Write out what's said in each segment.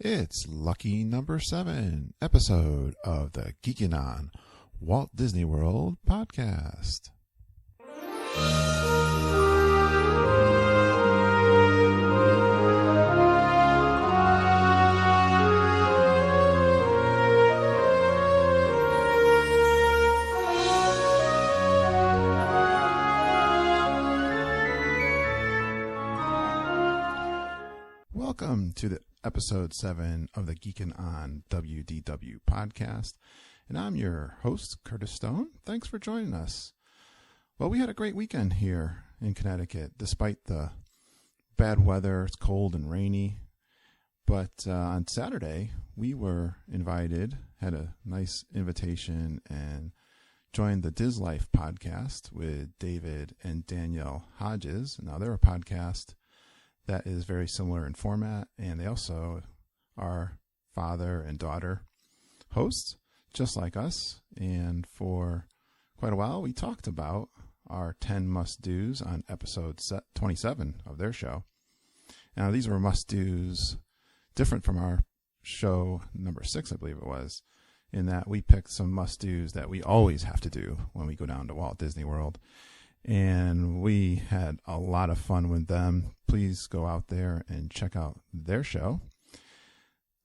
It's lucky number 7 episode of the Geekin on Walt Disney World podcast. Welcome to the episode 7 of the Geekin on WDW podcast, and I'm your host, Curtis Stone. Thanks for joining us. Well, we had a great weekend here in Connecticut, despite the bad weather. It's cold and rainy, but on Saturday, we were invited, had a nice invitation, and joined the Diz Life podcast with David and Danielle Hodges. Now, they're a podcast that is very similar in format, and they also are father and daughter hosts, just like us. And for quite a while, we talked about our 10 must-dos on episode 27 of their show. Now, these were must-dos different from our show number 6, I believe it was, in that we picked some must-dos that we always have to do when we go down to Walt Disney World. And we had a lot of fun with them. Please go out there and check out their show.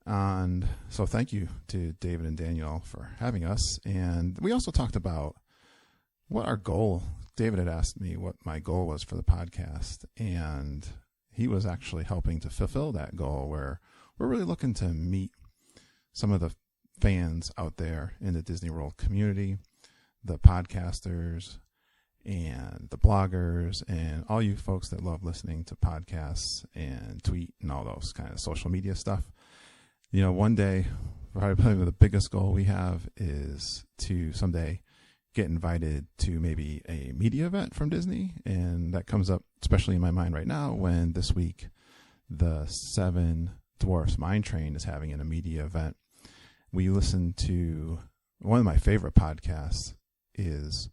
And so thank you to David and Danielle for having us. And we also talked about what our goal, David had asked me what my goal was for the podcast. And he was actually helping to fulfill that goal, where we're really looking to meet some of the fans out there in the Disney World community, the podcasters, and the bloggers, and all you folks that love listening to podcasts and tweet and all those kind of social media stuff. You know, one day, probably the biggest goal we have is to someday get invited to maybe a media event from Disney. And that comes up especially in my mind right now when this week the Seven Dwarfs Mine Train is having a media event. We listen to one of my favorite podcasts is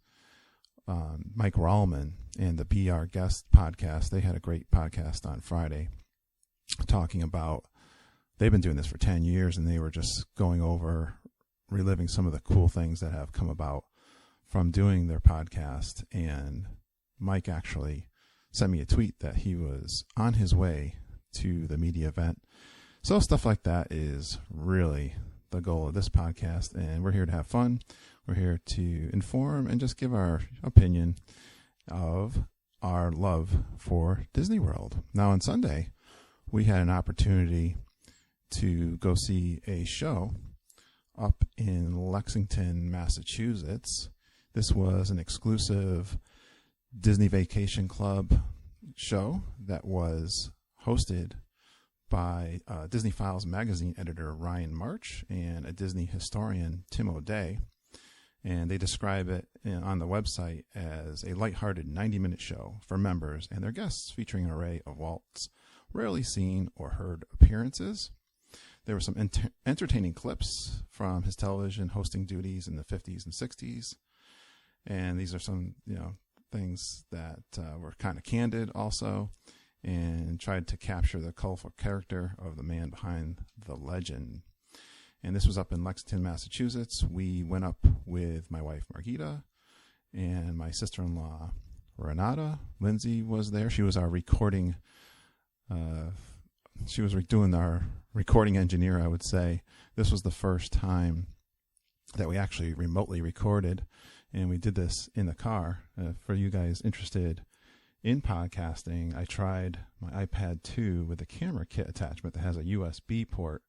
Mike Rallman and the Be Our Guest podcast. They had a great podcast on Friday talking about, they've been doing this for 10 years, and they were just going over, reliving some of the cool things that have come about from doing their podcast. And Mike actually sent me a tweet that he was on his way to the media event. So stuff like that is really the goal of this podcast, and we're here to have fun. We're here to inform and just give our opinion of our love for Disney World. Now, on Sunday, we had an opportunity to go see a show up in Lexington, Massachusetts. This was an exclusive Disney Vacation Club show that was hosted by Disney Files magazine editor Ryan March and a Disney historian Tim O'Day. And they describe it on the website as a lighthearted 90-minute show for members and their guests, featuring an array of Walt's rarely seen or heard appearances. There were some entertaining clips from his television hosting duties in the 50s and 60s. And these are some, things that were kind of candid also, and tried to capture the colorful character of the man behind the legend. And this was up in Lexington, Massachusetts. We went up with my wife, Margita, and my sister-in-law, Renata. Lindsay was there. She was our recording, doing our recording engineer, I would say. This was the first time that we actually remotely recorded, and we did this in the car. For you guys interested in podcasting, I tried my iPad 2 with a camera kit attachment that has a USB port,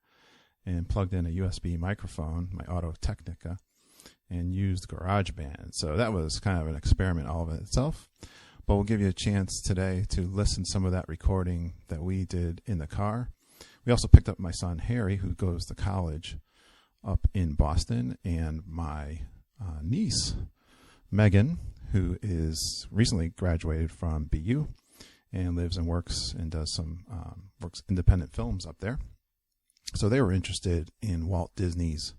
and plugged in a USB microphone, my Audio-Technica, and used GarageBand. So that was kind of an experiment all of it itself. But we'll give you a chance today to listen to some of that recording that we did in the car. We also picked up my son Harry, who goes to college up in Boston, and my niece Megan, who is recently graduated from BU and lives and works and does some works independent films up there. So they were interested in Walt Disney's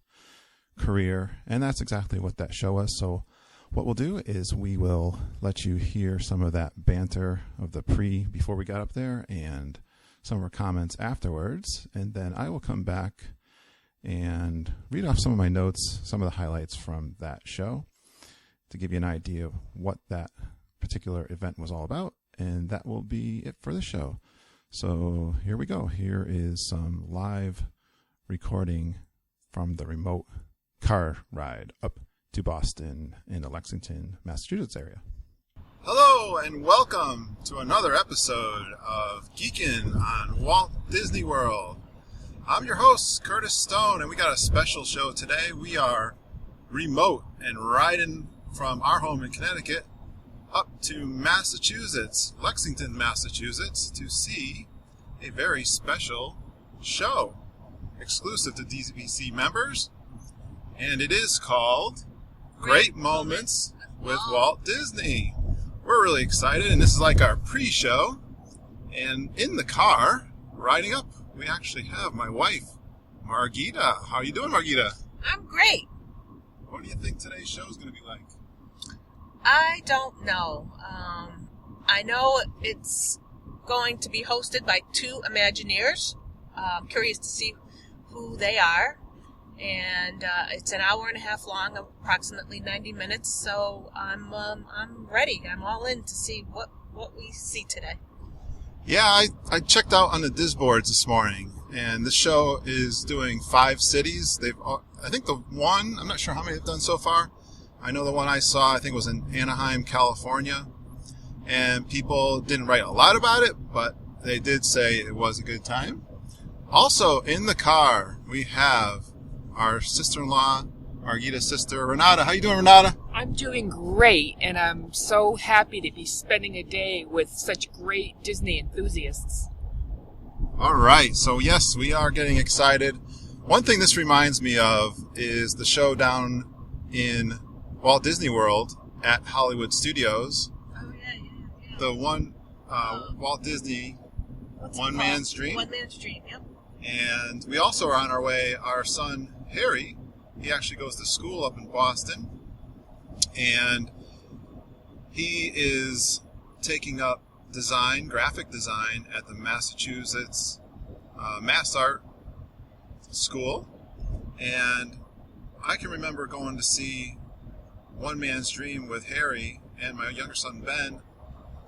career, and that's exactly what that show was. So what we'll do is we will let you hear some of that banter of the before we got up there, and some of our comments afterwards, and then I will come back and read off some of my notes, some of the highlights from that show, to give you an idea of what that particular event was all about, and that will be it for the show. So here we go. Here is some live recording from the remote car ride up to Boston in the Lexington, Massachusetts area. Hello and welcome to another episode of Geekin on Walt Disney World. I'm your host, Curtis Stone, and we got a special show today. We are remote and riding from our home in Connecticut up to Massachusetts, Lexington, Massachusetts, to see a very special show exclusive to DVC members, and it is called Great Moments with Walt Disney. We're really excited, and this is like our pre-show, and in the car, riding up, we actually have my wife, Margita. How are you doing, Margita? I'm great. What do you think today's show is going to be like? I don't know. I know it's going to be hosted by two Imagineers. I'm curious to see who they are. And it's an hour and a half long, approximately 90 minutes. So I'm ready. I'm all in to see what we see today. Yeah, I checked out on the Disboards this morning, and this show is doing 5 cities. I think the one, I'm not sure how many they've done so far. I know the one I saw, I think was in Anaheim, California, and people didn't write a lot about it, but they did say it was a good time. Also, in the car, we have our sister-in-law, Margita's sister, Renata. How you doing, Renata? I'm doing great, and I'm so happy to be spending a day with such great Disney enthusiasts. All right, so yes, we are getting excited. One thing this reminds me of is the show down in Walt Disney World at Hollywood Studios. Oh, yeah. The one, Walt Disney, One Man's Dream. One Man's Dream, yep. And we also are on our way, our son, Harry, he actually goes to school up in Boston, and he is taking up graphic design at the Massachusetts Mass Art School, and I can remember going to see One Man's Dream with Harry and my younger son, Ben.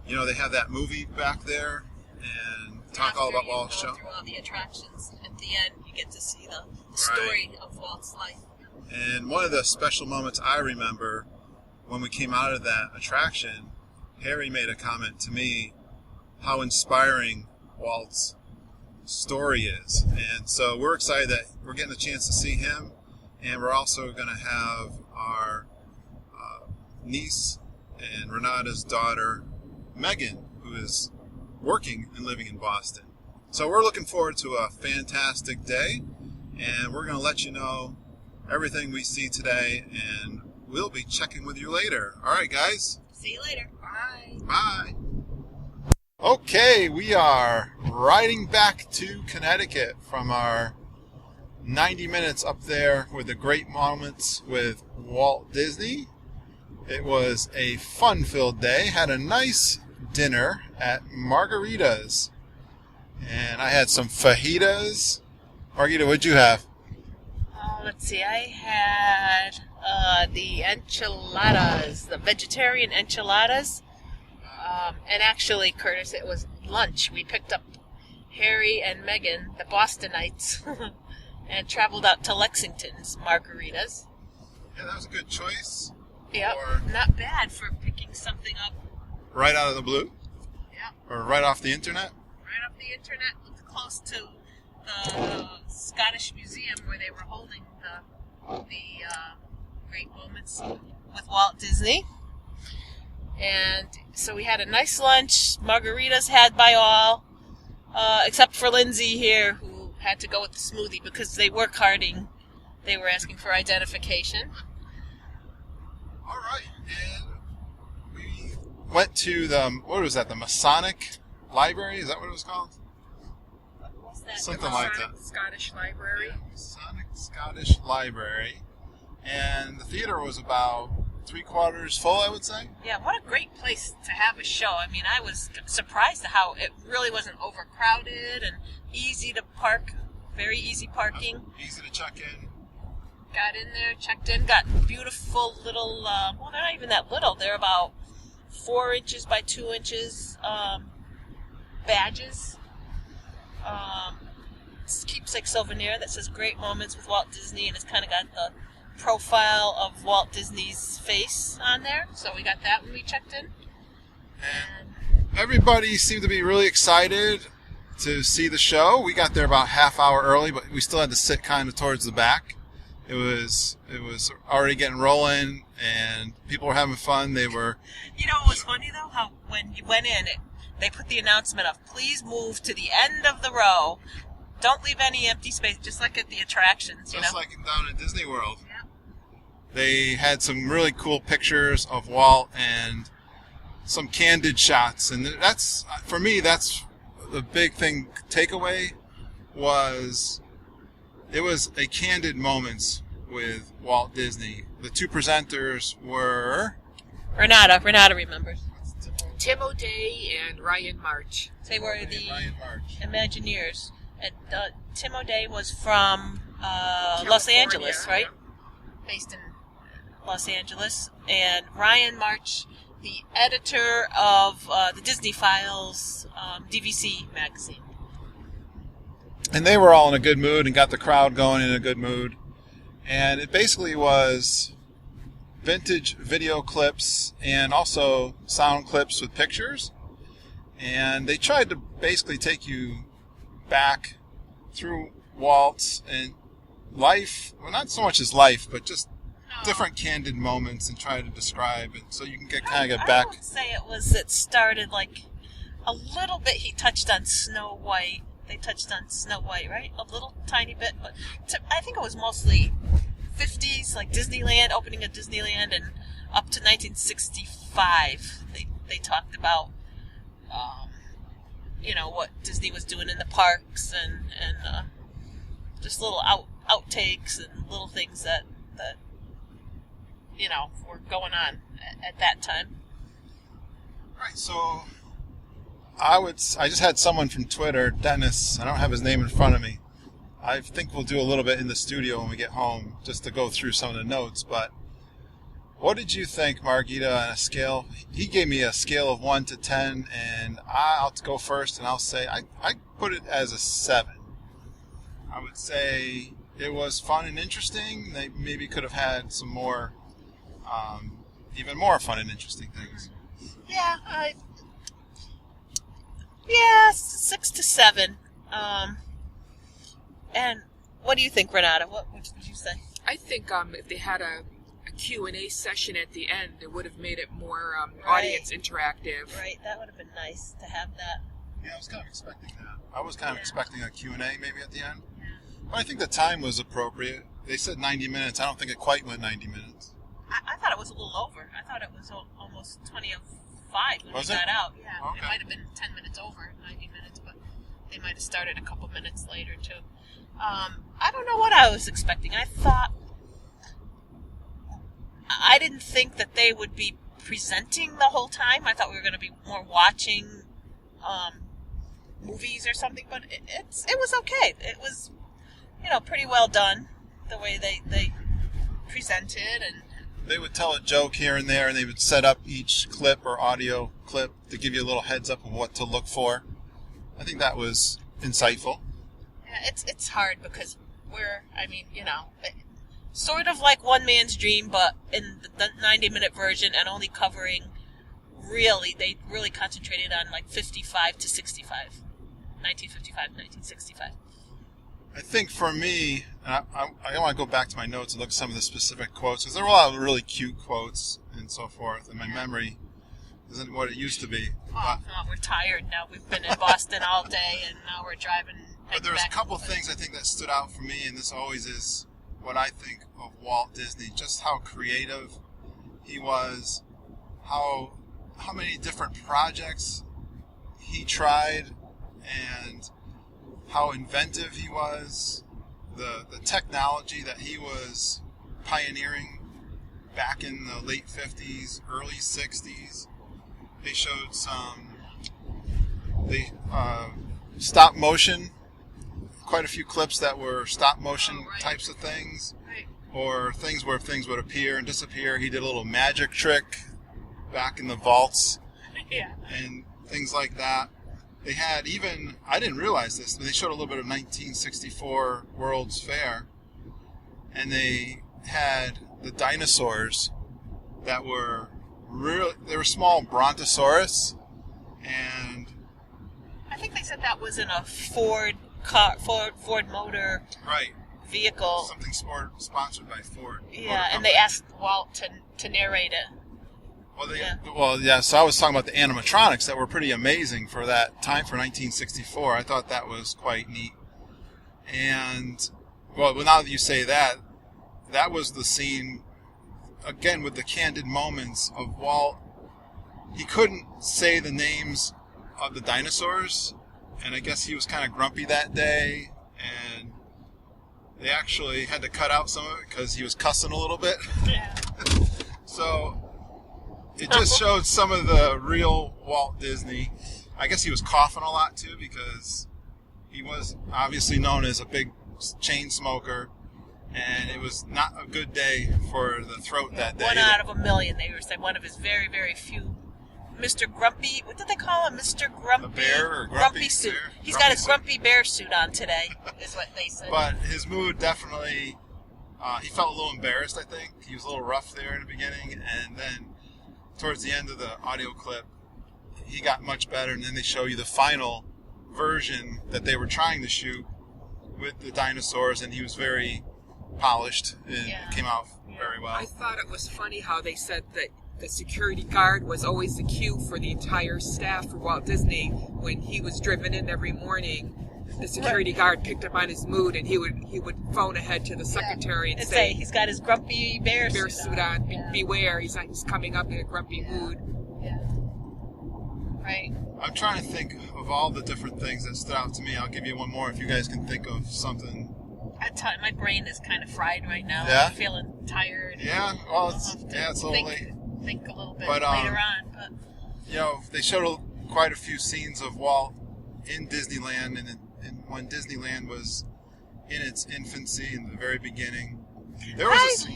You know, they have that movie back there, and talk all about Walt's show. Through all the attractions. At the end, you get to see the story of Walt's life. And one of the special moments I remember when we came out of that attraction, Harry made a comment to me how inspiring Walt's story is. And so we're excited that we're getting a chance to see him, and we're also going to have our niece and Renata's daughter, Megan, who is working and living in Boston. So we're looking forward to a fantastic day, and we're going to let you know everything we see today, and we'll be checking with you later. All right, guys. See you later. Bye. Bye. Okay, we are riding back to Connecticut from our 90 minutes up there with the Great Moments with Walt Disney. It was a fun-filled day. Had a nice dinner at Margarita's, and I had some fajitas. Margita, what'd you have? Let's see, I had the enchiladas, the vegetarian enchiladas. And actually, Curtis, it was lunch. We picked up Harry and Megan, the Bostonites, and traveled out to Lexington's Margaritas. Yeah, that was a good choice. Yep, not bad for picking something up. Right out of the blue? Yeah. Or right off the internet? Right off the internet, close to the Scottish Museum where they were holding the Great Moments with Walt Disney. And so we had a nice lunch, margaritas had by all, except for Lindsay here, who had to go with the smoothie because they were carding. They were asking for identification. All right, and we went to the, what was that, the Masonic Library? Is that what it was called? What's that? Something like that. Scottish Library. Yeah, Masonic Scottish Library. And the theater was about 3/4 full, I would say. Yeah, what a great place to have a show. I mean, I was surprised at how it really wasn't overcrowded and easy to park, very easy parking. Easy to check in. Got in there, checked in, got beautiful little, well, they're not even that little. They're about 4 inches by 2 inches badges. It's a keepsake souvenir that says Great Moments with Walt Disney, and it's kind of got the profile of Walt Disney's face on there. So we got that when we checked in. And everybody seemed to be really excited to see the show. We got there about half hour early, but we still had to sit kind of towards the back. It was already getting rolling, and people were having fun. They were... You know what was funny, though? How when you went in, they put the announcement of, please move to the end of the row. Don't leave any empty space, just like at the attractions, you know? Just like down at Disney World. Yeah. They had some really cool pictures of Walt and some candid shots. And that's, for me, that's the big thing. Takeaway was... It was a candid moments with Walt Disney. The two presenters were... Renata remembers. Tim O'Day and Ryan March. They were the Ryan March. Imagineers. And Tim O'Day was from Los Angeles, right? Yeah. Based in Los Angeles. And Ryan March, the editor of the Disney Files DVC magazine. And they were all in a good mood and got the crowd going in a good mood. And it basically was vintage video clips and also sound clips with pictures. And they tried to basically take you back through Walt's and life. Well, not so much his life, but just different candid moments and try to describe it so you can kind of get back. I would say it started like a little bit. He touched on Snow White. They touched on Snow White, right? A little tiny bit, but I think it was mostly 50s, like Disneyland, opening of Disneyland, and up to 1965. They talked about, what Disney was doing in the parks and just little outtakes and little things that were going on at that time. Right, so... I just had someone from Twitter, Dennis, I don't have his name in front of me. I think we'll do a little bit in the studio when we get home, just to go through some of the notes, but what did you think, Margita, on a scale? He gave me a scale of 1 to 10, and I'll go first, and I'll say, I put it as a 7. I would say it was fun and interesting. They maybe could have had some more, even more fun and interesting things. Yeah, 6 to 7. And what do you think, Renata? What would you say? I think if they had a Q&A session at the end, it would have made it more Right. audience interactive. Right, that would have been nice to have that. Yeah, I was kind of expecting that. I was kind of expecting a Q&A maybe at the end. Yeah. But I think the time was appropriate. They said 90 minutes. I don't think it quite went 90 minutes. I thought it was a little over. I thought it was almost 20 of 5 when Was we it? got out. Yeah, Okay. It might have been 10 minutes over 90 minutes, but they might have started a couple minutes later, too. I don't know what I was expecting. I didn't think that they would be presenting the whole time. I thought we were going to be more watching movies or something, but it was okay. It was, pretty well done, the way they presented, and They would tell a joke here and there, and they would set up each clip or audio clip to give you a little heads up of what to look for. I think that was insightful. yeah, it's hard because sort of like One Man's Dream, but in the 90-minute version and only covering, they really concentrated on like 55 to 65. 1955, 1965. I think for me, and I want to go back to my notes and look at some of the specific quotes, because there were a lot of really cute quotes and so forth, and my memory isn't what it used to be. We're tired now. We've been in Boston all day, and now we're driving. But there's a couple things I think that stood out for me, and this always is what I think of Walt Disney, just how creative he was, how many different projects he tried, and how inventive he was, the technology that he was pioneering back in the late 50s, early 60s. They showed some stop motion, quite a few clips that were stop motion types of things, or things where things would appear and disappear. He did a little magic trick back in the vaults, and things like that. They had even, I didn't realize this, but they showed a little bit of 1964 World's Fair, and they had the dinosaurs that were they were small brontosaurus, and I think they said that was in a Ford motor vehicle. Something sponsored by Ford. Yeah, and they asked Walt to narrate it. So I was talking about the animatronics that were pretty amazing for that time, for 1964. I thought that was quite neat. And, well, now that you say that, that was the scene, again, with the candid moments of Walt. He couldn't say the names of the dinosaurs, and I guess he was kind of grumpy that day, and they actually had to cut out some of it because he was cussing a little bit. Yeah. So it just showed some of the real Walt Disney. I guess he was coughing a lot too, because he was obviously known as a big chain smoker, and it was not a good day for the throat that day. 1 out of a million, they were saying. One of his very, very few. Mr. Grumpy, what did they call him? Mr. Grumpy? A bear or Grumpy suit. Bear? He's got his Grumpy Bear suit on today, is what they said. But his mood definitely, he felt a little embarrassed, I think. He was a little rough there in the beginning, and then towards the end of the audio clip, he got much better, and then they show you the final version that they were trying to shoot with the dinosaurs, and he was very polished and came out very well. I thought it was funny how they said that the security guard was always the cue for the entire staff for Walt Disney. When he was driven in every morning, the security guard picked up on his mood, and he would phone ahead to the secretary and say he's got his Grumpy Bear suit on. Yeah. Beware, he's coming up in a grumpy mood. Yeah. Right. I'm trying to think of all the different things that stood out to me. I'll give you one more if you guys can think of something. My brain is kind of fried right now. Yeah? I'm feeling tired. Yeah, well, it's a little late. Think a little bit later on, but they showed quite a few scenes of Walt in Disneyland, and when Disneyland was in its infancy in the very beginning. There was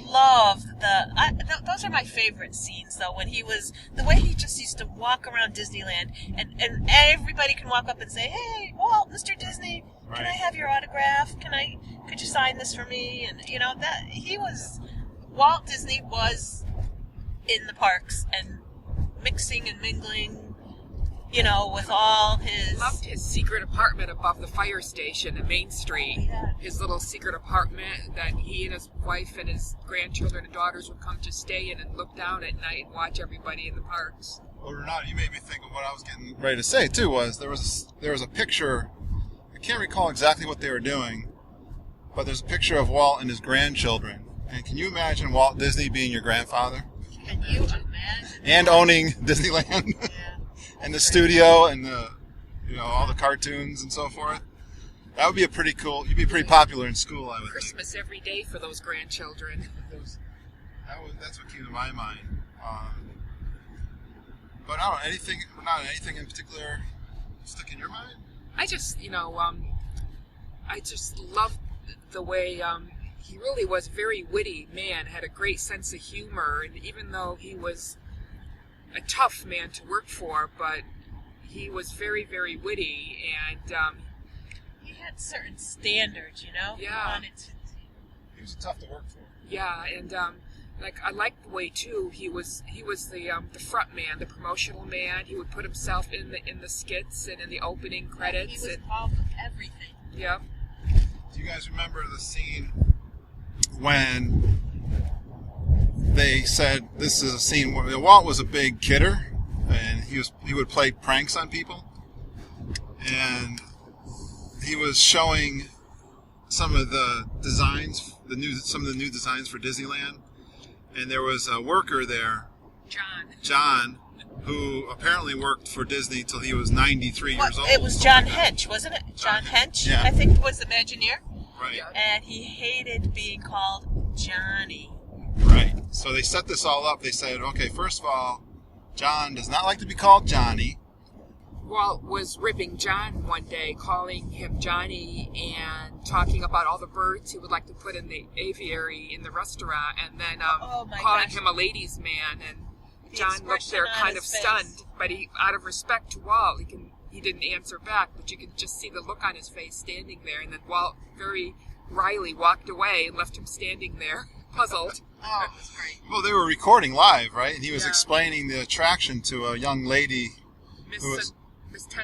those are my favorite scenes, though, when he was, the way he just used to walk around Disneyland, and everybody can walk up and say, "Hey, Walt, Mr. Disney, can I have your autograph? Could you sign this for me?" And Walt Disney was in the parks and mixing and mingling, with all his... Loved his secret apartment above the fire station in Main Street. Yeah. His little secret apartment that he and his wife and his grandchildren and daughters would come to stay in and look down at night and watch everybody in the parks. Well, Renata, you made me think of what I was getting ready to say, too, was there was a picture. I can't recall exactly what they were doing, but there's a picture of Walt and his grandchildren. And can you imagine Walt Disney being your grandfather? Can you imagine? And owning Disneyland, and the studio, and all the cartoons and so forth. That would be pretty cool. You'd be pretty popular in school, I would think. Christmas every day for those grandchildren. That's what came to my mind. But I don't know, anything in particular stick in your mind? I just, I just loved the way he really was a very witty man, had a great sense of humor, and even though he was a tough man to work for, but he was very, very witty, and he had certain standards, Yeah. He was tough to work for. Yeah, and I liked the way too he was the front man, the promotional man. He would put himself in the skits and in the opening credits. He was involved with everything. Yeah. Do you guys remember the scene when they said this is a scene where Walt was a big kidder, and he would play pranks on people, and he was showing some of the designs, some of the new designs for Disneyland, and there was a worker there, John, who apparently worked for Disney till he was 93 years old. It was John Hench, wasn't it? John Hench, yeah. I think, was Imagineer. Right. And he hated being called Johnny. Right. So they set this all up. They said, okay, first of all, John does not like to be called Johnny. Walt was ripping John one day, calling him Johnny and talking about all the birds he would like to put in the aviary in the restaurant, and then calling him a ladies' man. And John looked there kind of stunned, but he, out of respect to Walt, he didn't answer back, but you could just see the look on his face standing there. And then Walt very wryly walked away and left him standing there, puzzled. Oh, it was great. Well, they were recording live, right? And he was explaining the attraction to a young lady Miss who was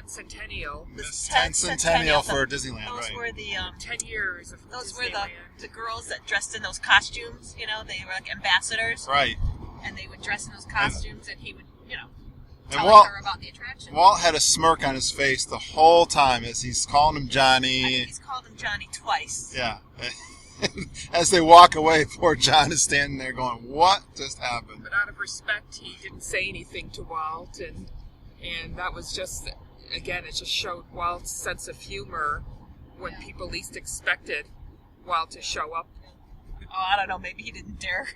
Centennial. Miss Centennial for Disneyland, those right? were the 10 years of those Disneyland. were the girls that dressed in those costumes. You know, they were like ambassadors, Right. and they would dress in those costumes, and he would, And tell her about the attraction. Walt had a smirk on his face the whole time as he's calling him Johnny. I think he's called him Johnny twice. Yeah. As they walk away, poor John is standing there going, what just happened? But out of respect, he didn't say anything to Walt, and that was just, again, it just showed Walt's sense of humor when people least expected Walt to show up. Oh, I don't know, maybe he didn't dare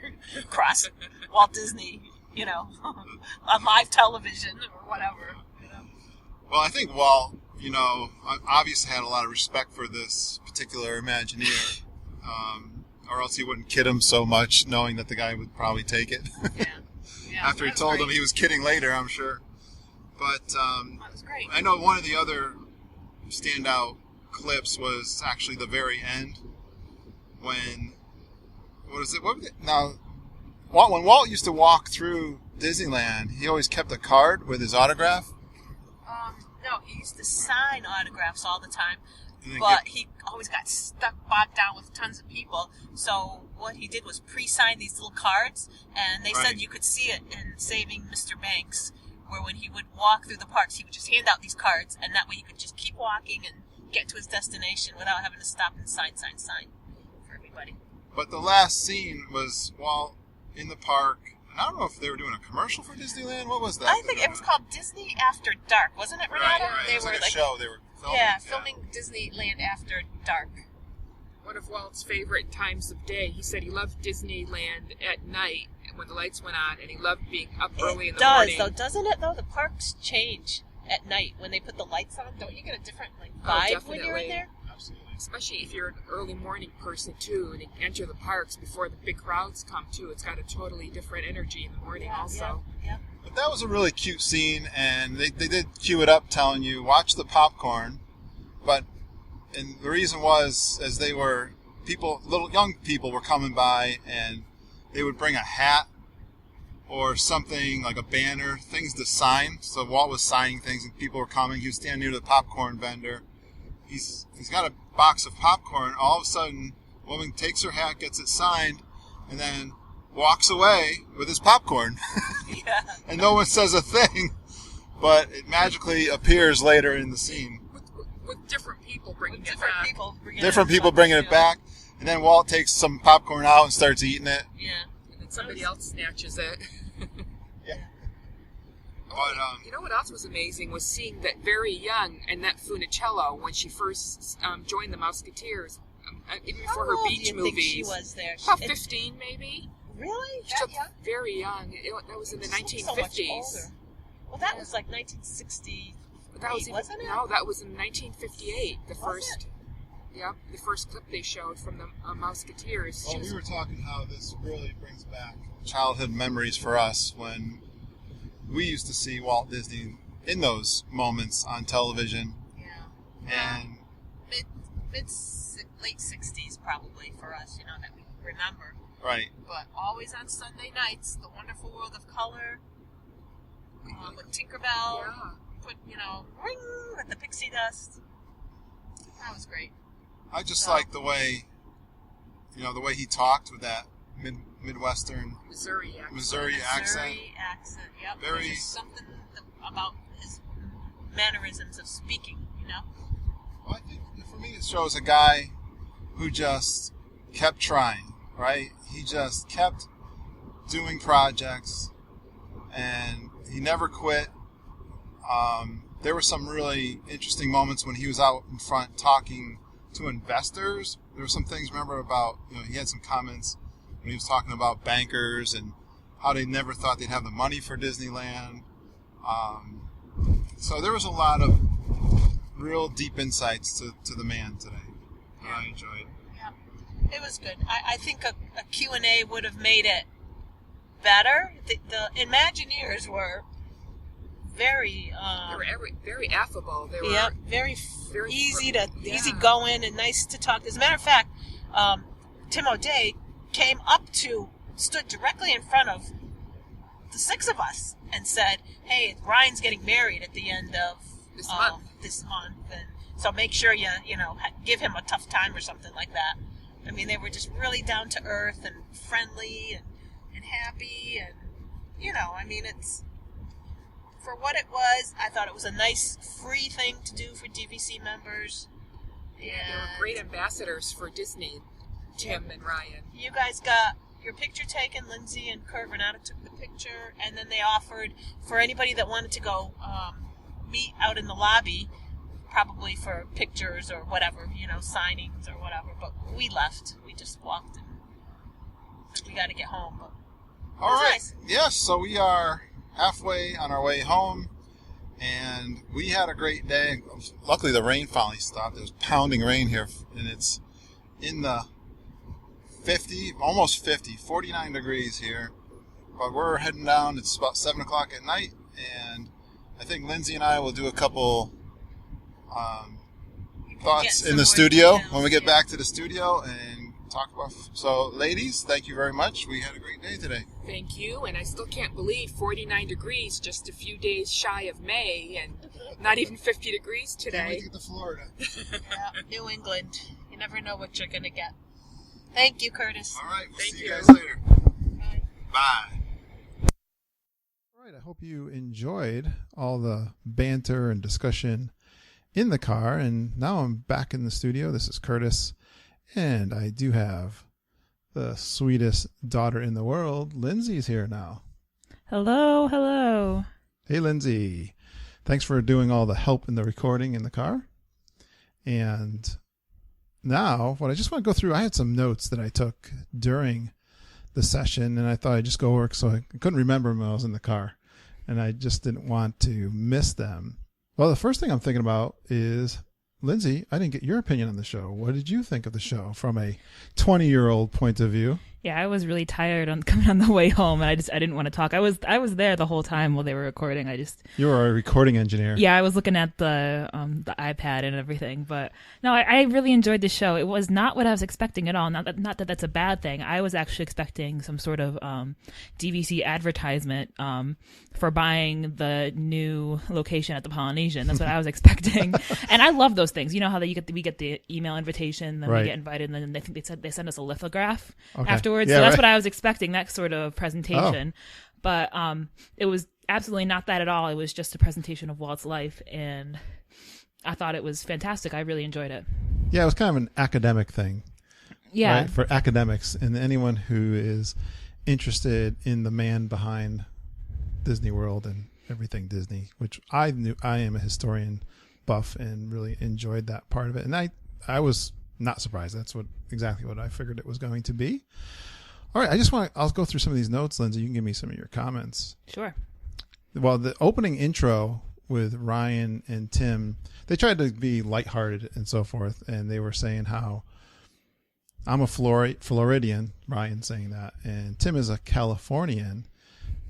cross Walt Disney, on live television or whatever. Well, I think Walt, obviously had a lot of respect for this particular Imagineer, or else he wouldn't kid him so much, knowing that the guy would probably take it. Yeah. After he told him he was kidding later, I'm sure. But that was great. I know one of the other standout clips was actually the very end when when Walt used to walk through Disneyland, he always kept a card with his autograph. No, he used to sign autographs all the time, And then but he always got bogged down with tons of people. So what he did was pre-sign these little cards, and they said you could see it in Saving Mr. Banks, where when he would walk through the parks, he would just hand out these cards, and that way he could just keep walking and get to his destination without having to stop and sign for everybody. But the last scene was Walt in the park. And I don't know if they were doing a commercial for Disneyland. What was that? I think it was called Disney After Dark, wasn't it, Renata? Right. They It was were like a show they were filming. filming Disneyland After Dark. One of Walt's favorite times of day. He said he loved Disneyland at night when the lights went on, and he loved being up early in the morning. It does, though, doesn't it? Though the parks change at night when they put the lights on. Don't you get a different vibe when you're in there? Absolutely. Especially if you're an early morning person too, and you enter the parks before the big crowds come too. It's got a totally different energy in the morning also. Yeah. But that was a really cute scene, and they did cue it up telling you, watch the popcorn. And the reason was, as they were, little young people were coming by, and they would bring a hat or something like a banner, things to sign. So Walt was signing things, and people were coming. He was standing near the popcorn vendor. He's got a box of popcorn. All of a sudden, a woman takes her hat, gets it signed, and then walks away with his popcorn. Yeah. And no one says a thing, but it magically appears later in the scene. With different people bringing it Different back. people bringing it back, and then Walt takes some popcorn out and starts eating it. Yeah. And then somebody else snatches it. Yeah. Oh, But, you know what else was amazing was seeing that very young Annette Funicello when she first joined the Musketeers, even before her beach do you movies. think she was there? About 15, maybe. Really? She looked very young. That was in the 1950s. So much older. Well, that was like 1960. That was wasn't it? No, that was in 1958. The Was first. Yep, the first clip they showed from the Musketeers. well, we were talking how this really brings back childhood memories for us when we used to see Walt Disney in those moments on television. Yeah. And Late 60s probably for us, that we remember. right. But always on Sunday nights, The Wonderful World of Color, with Tinkerbell, Yeah. put, ring with the pixie dust. That was great. I just like the way, the way he talked with that Midwestern Missouri accent. Missouri accent. Yep. Very- There's just something about his mannerisms of speaking, Well, I think for me it shows a guy who just kept trying, right? He just kept doing projects, and he never quit. There were some really interesting moments when he was out in front talking to investors. There were some things, remember, about, he had some comments when he was talking about bankers and how they never thought they'd have the money for Disneyland. So there was a lot of real deep insights to the man today. I enjoyed. Yeah, it was good. I think a Q&A would have made it better. The Imagineers were very very affable. They were very easy yeah. going and nice to talk. As a matter of fact, Tim O'Day stood directly in front of the six of us and said, "Hey, Ryan's getting married at the end of this month, and so make sure you give him a tough time or something like that." I mean, they were just really down to earth and friendly and happy, and I mean, it's for what it was. I thought it was a nice free thing to do for DVC members. Yeah, they were great ambassadors for Disney, Tim and Ryan. You guys got your picture taken. Lindsay and Kurt Renata took the picture, and then they offered for anybody that wanted to go meet out in the lobby, probably for pictures or whatever, signings or whatever. But we left. We just walked and said we got to get home. But all right. Nice. Yes, so we are halfway on our way home, and we had a great day. Luckily, the rain finally stopped. It was pounding rain here, and it's in the 49 degrees here. But we're heading down. It's about 7 o'clock at night, and I think Lindsay and I will do a couple thoughts in the studio when we get back to the studio and talk about. So, ladies, thank you very much. We had a great day today. Thank you, and I still can't believe 49 degrees just a few days shy of May, and not even 50 degrees today. Can't wait to get to Florida. Yeah, New England. You never know what you're going to get. Thank you, Curtis. All right, we'll Thank see you. you guys later. Bye. Bye. All right, I hope you enjoyed all the banter and discussion in the car. And now I'm back in the studio. This is Curtis, and I do have the sweetest daughter in the world. Lindsay's here now. Hello, hello. Hey, Lindsay. Thanks for doing all the help in the recording in the car. And now, what I just want to go through, I had some notes that I took during the session, and I thought I'd just go over, so I couldn't remember them when I was in the car, and I just didn't want to miss them. Well, the first thing I'm thinking about is, Lindsay, I didn't get your opinion on the show. What did you think of the show from a 20-year-old point of view? Yeah, I was really tired coming on the way home, and I didn't want to talk. I was there the whole time while they were recording. You were a recording engineer. Yeah, I was looking at the iPad and everything. But no, I really enjoyed the show. It was not what I was expecting at all. Not that that's a bad thing. I was actually expecting some sort of DVC advertisement for buying the new location at the Polynesian. That's what I was expecting. And I love those things. You know how we get the email invitation, then right. we get invited, and then they send us a lithograph Yeah, afterwards. So that's right. what I was expecting, that sort of presentation. But it was absolutely not that at all. It was just a presentation of Walt's life, and I thought it was fantastic. I really enjoyed it. Yeah, it was kind of an academic thing. Yeah. Right? For academics and anyone who is interested in the man behind Disney World and everything Disney, which I am a historian buff and really enjoyed that part of it. And I was not surprised. That's exactly what I figured it was going to be. All right, I'll go through some of these notes, Lindsay. You can give me some of your comments. Sure. Well, the opening intro with Ryan and Tim, they tried to be lighthearted and so forth, and they were saying how I'm a Floridian, Ryan saying that, and Tim is a Californian.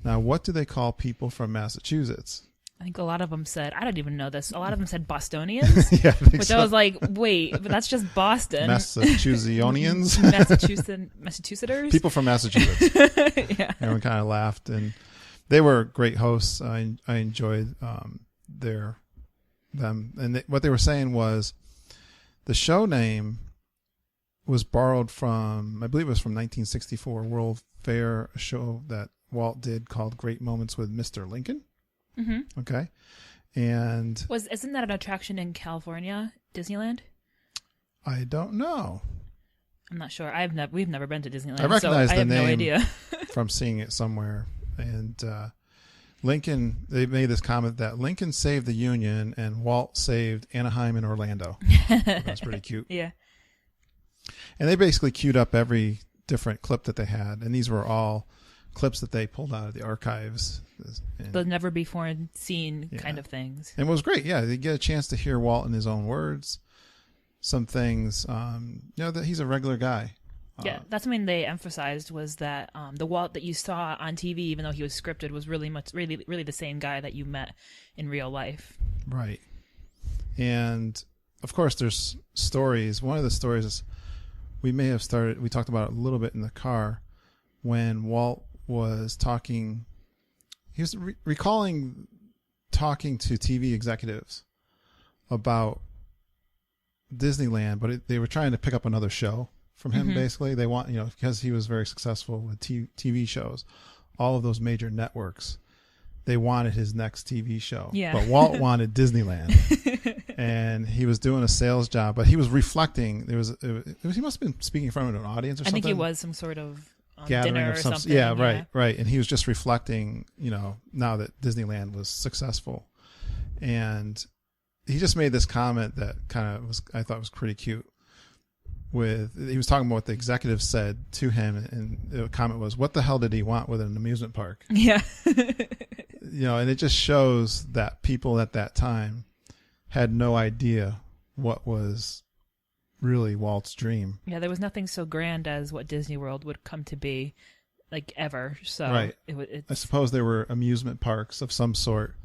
Now, what do they call people from Massachusetts? I think a lot of them said, I don't even know this, a lot of them said Bostonians, Yeah, I think which so. I was like, wait, but that's just Boston. Massachusettsians? Massachusettsers? People from Massachusetts. Yeah. Everyone kind of laughed, and they were great hosts. I enjoyed them. And what they were saying was the show name was borrowed from, I believe it was from 1964 World Fair, a show that Walt did called Great Moments with Mr. Lincoln. Mm-hmm. Okay. And isn't that an attraction in California, Disneyland? I don't know. I'm not sure. We've never been to Disneyland. I recognize so I the have name no idea. from seeing it somewhere. And Lincoln, they made this comment that Lincoln saved the Union and Walt saved Anaheim and Orlando. That's pretty cute. Yeah. And they basically queued up every different clip that they had, and these were all clips that they pulled out of the archives. And, The never before seen kind of things. and it was great. Yeah, they get a chance to hear Walt in his own words. Some things, that he's a regular guy. Yeah, that's something they emphasized was that the Walt that you saw on TV, even though he was scripted, was really the same guy that you met in real life. Right. And of course, there's stories. One of the stories is we talked about it a little bit in the car when Walt was talking. He was recalling talking to TV executives about Disneyland, but they were trying to pick up another show from him. Basically, they want, because he was very successful with TV shows, all of those major networks, they wanted his next TV show. Yeah. But Walt wanted Disneyland, and he was doing a sales job. But he was reflecting. He must have been speaking in front of an audience or something. I think he was some sort of gathering dinner of or some. something. Yeah, right. And he was just reflecting. Now that Disneyland was successful, and he just made this comment that I thought was pretty cute. He was talking about what the executives said to him, and the comment was, "What the hell did he want with an amusement park?" Yeah. And it just shows that people at that time had no idea what was really Walt's dream. Yeah, there was nothing so grand as what Disney World would come to be, like, ever. So Right. It's, I suppose there were amusement parks of some sort,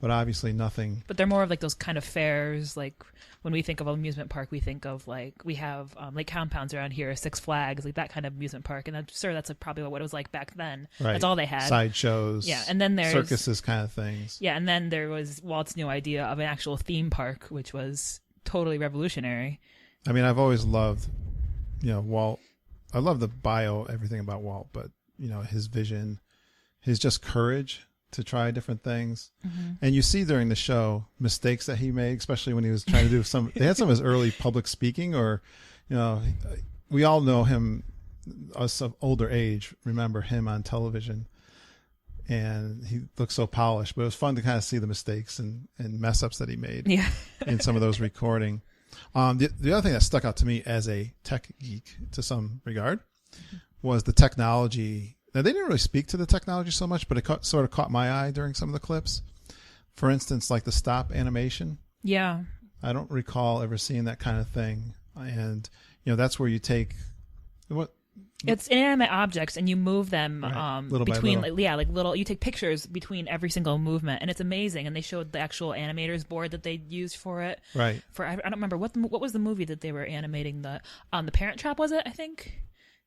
but obviously nothing. but they're more of like those kind of fairs. Like when we think of amusement park, we think of like we have like compounds around here, Six Flags, like that kind of amusement park. And I'm sure that's probably what it was like back then. Right. That's all they had. Sideshows. Yeah, and then there's circuses kind of things. Yeah, and then there was Walt's new idea of an actual theme park, which was totally revolutionary. I mean, I've always loved, Walt. I love the everything about Walt, but his vision, his just courage to try different things. And you see during the show mistakes that he made, especially when he was trying to do they had some of his early public speaking, or, we all know him, us of older age, remember him on television, and he looked so polished, but it was fun to kind of see the mistakes and mess ups that he made in some of those recording. The other thing that stuck out to me as a tech geek to some regard was the technology. Now, they didn't really speak to the technology so much, but it sort of caught my eye during some of the clips. For instance, like the stop animation. Yeah. I don't recall ever seeing that kind of thing. And, that's where you take It's inanimate objects, and you move them little by between, little. you take pictures between every single movement, and it's amazing. And they showed the actual animators board that they used for it. Right. I don't remember what was the movie that they were animating the Parent Trap, was it? I think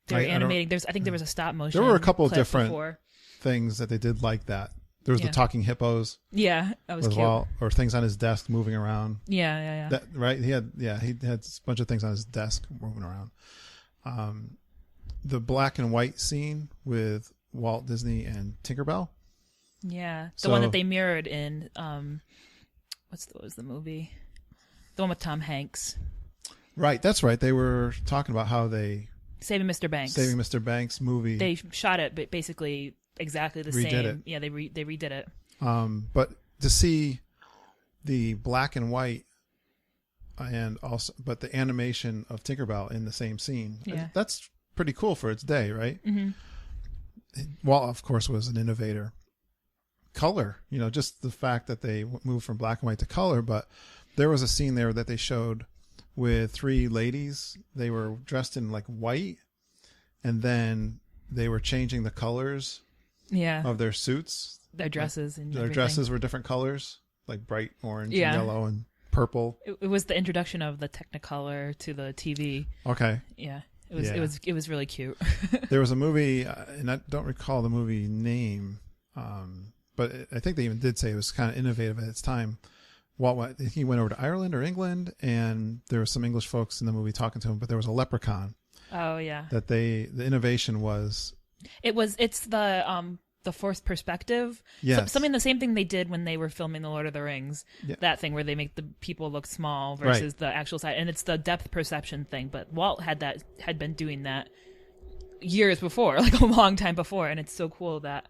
they were animating. I think there was a stop motion. There were a couple of clip different before. things that they did like that. There was the talking hippos. Yeah, that was as cute. well, or things on his desk moving around. Yeah. That, right? He had a bunch of things on his desk moving around. The black and white scene with Walt Disney and Tinkerbell. Yeah, the one that they mirrored in what was the movie? The one with Tom Hanks. Right, that's right. They were talking about how they Saving Mr. Banks movie. They shot it basically exactly the redid same. It. Yeah, they redid it. But to see the black and white but the animation of Tinkerbell in the same scene, that's pretty cool for its day, right? Mm-hmm. Walt, of course, was an innovator. Color, just the fact that they moved from black and white to color, but there was a scene there that they showed with three ladies. They were dressed in like white, and then they were changing the colors of their suits. Their dresses and their everything. dresses were different colors, like bright orange and yellow and purple. It was the introduction of the Technicolor to the TV. Okay. Yeah. It was really cute. There was a movie, and I don't recall the movie name, but I think they even did say it was kind of innovative at its time. Walt, he went over to Ireland or England, and there were some English folks in the movie talking to him, but there was a leprechaun. Oh yeah. That the innovation was. It's the fourth perspective. Yes. The same thing they did when they were filming The Lord of the Rings. Yeah. That thing where they make the people look small versus the actual side, and it's the depth perception thing. But Walt had been doing that years before, like a long time before, and it's so cool that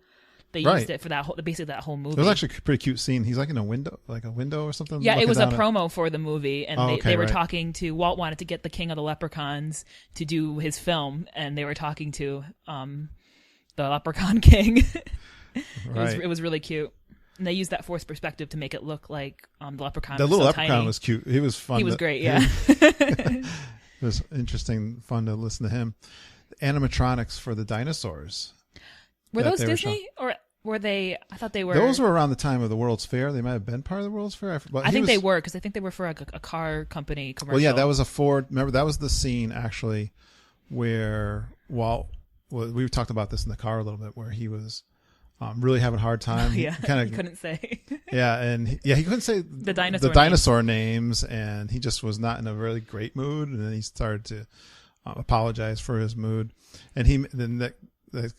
they Right. used it for basically that whole movie. It was actually a pretty cute scene. He's like in a window or something. Yeah, it looking was a down at- promo for the movie, and Oh, okay, they were right. talking to Walt wanted to get the King of the Leprechauns to do his film, and they were talking to the Leprechaun King. Right. It was really cute. And they used that forced perspective to make it look like the leprechaun. The was little so leprechaun tiny. was cute. He was fun. He was great. Yeah. It was interesting, fun to listen to him. The animatronics for the dinosaurs. Were that those they were Disney or were they? I thought they were. Those were around the time of the World's Fair. They might have been part of the World's Fair. I think they were because I think they were for a car company commercial. Well, yeah, that was a Ford. Remember, that was the scene actually where Walt. Well, we talked about this in the car a little bit, where he was really having a hard time. Yeah, he he couldn't say. Yeah, and he couldn't say the dinosaur names, and he just was not in a really great mood. And then he started to apologize for his mood, and that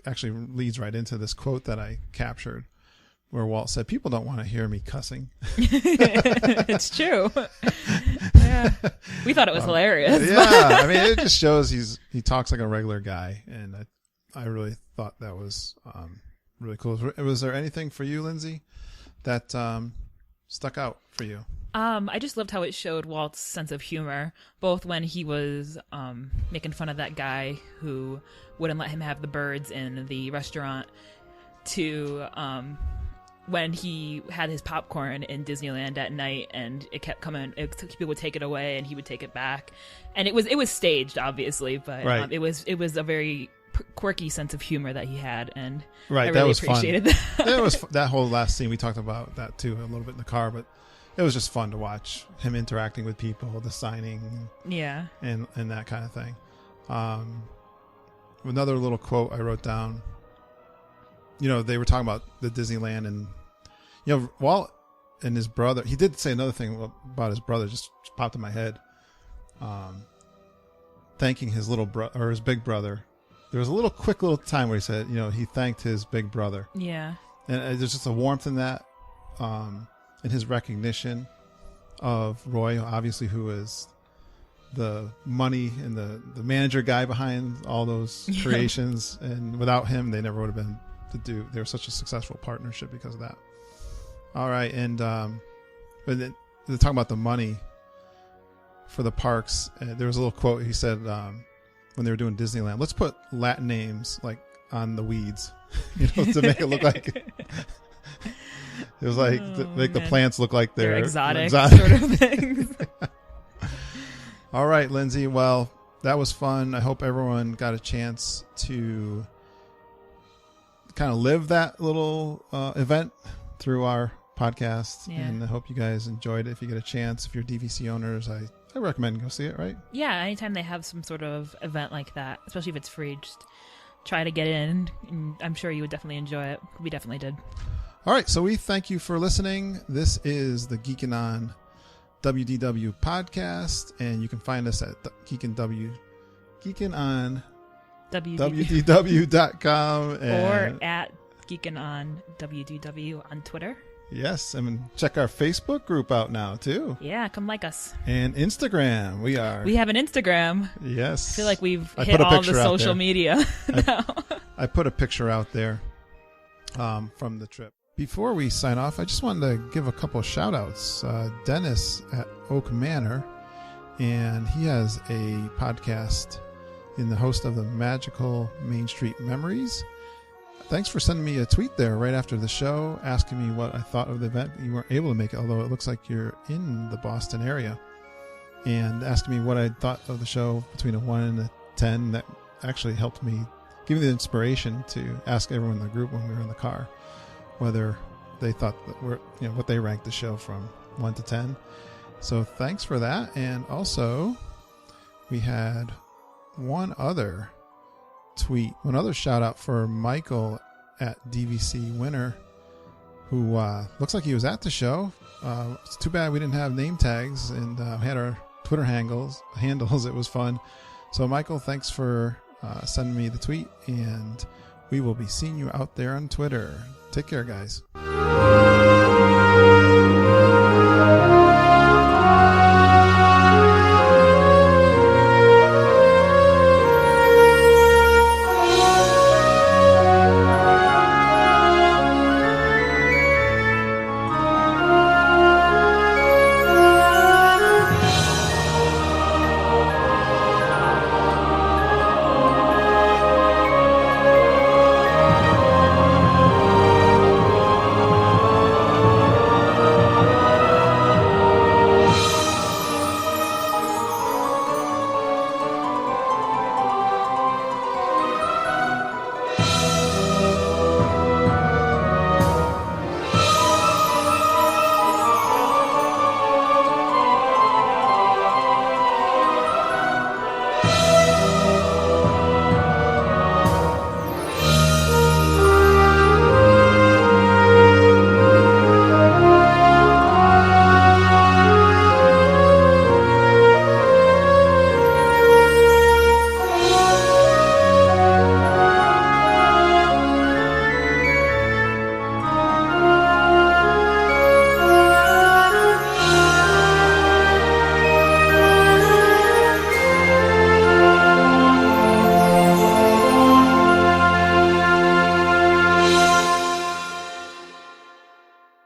actually leads right into this quote that I captured, where Walt said, "People don't want to hear me cussing." It's true. Yeah, we thought it was hilarious. Yeah, I mean, it just shows he talks like a regular guy, and I really thought that was really cool. Was there anything for you, Lindsay, that stuck out for you? I just loved how it showed Walt's sense of humor, both when he was making fun of that guy who wouldn't let him have the birds in the restaurant, to when he had his popcorn in Disneyland at night and it kept coming. People would take it away and he would take it back, and it was staged, obviously, but Right. it was a very quirky sense of humor that he had, and Right, I really that was appreciated fun. that. That whole last scene. We talked about that too a little bit in the car, but it was just fun to watch him interacting with people, the signing, Yeah. and that kind of thing. Another little quote I wrote down. You know, they were talking about the Disneyland, and you know, Walt and his brother. He did say another thing about his brother, just popped in my head. Thanking his little brother or his big brother. There was a quick little time where he said, you know, he thanked his big brother. Yeah. And there's just a warmth in that, in his recognition of Roy, obviously, who is the money and the manager guy behind all those creations. And without him, they never would have been they were such a successful partnership because of that. All right. And, but they're talking about the money for the parks. There was a little quote he said, when they were doing Disneyland, let's put Latin names like on the weeds, you know, to make it look like it was like make the plants look like they're exotic sort of things. All right, Lindsay. Well, that was fun. I hope everyone got a chance to kind of live that little event through our podcast, and I hope you guys enjoyed it. If you get a chance, if you're DVC owners, I recommend go see it, right? Yeah, anytime they have some sort of event like that, especially if it's free, just try to get in. And I'm sure you would definitely enjoy it. We definitely did. All right, so we thank you for listening. This is the Geekin on WDW podcast, and you can find us at Geekin on WDW.com. Or at Geekin on WDW on Twitter. Yes, and check our Facebook group out now, too. Yeah, come like us. And Instagram. We have an Instagram. Yes. I feel like we've hit all the social media now. I put a picture out there from the trip. Before we sign off, I just wanted to give a couple of shout-outs. Dennis at Oak Manor, and he has a podcast in the host of the Magical Main Street Memories. Thanks for sending me a tweet there right after the show, asking me what I thought of the event. You weren't able to make it, although it looks like you're in the Boston area, and asking me what I thought of the show between a 1 and a 10. That actually helped me, give me the inspiration to ask everyone in the group when we were in the car whether they thought that what they ranked the show from 1 to 10. So thanks for that. And also, we had one other shout out for Michael at DVC Winner, who looks like he was at the show. It's too bad we didn't have name tags and had our Twitter handles. It was fun. So Michael, thanks for sending me the tweet, and we will be seeing you out there on Twitter. Take care, guys.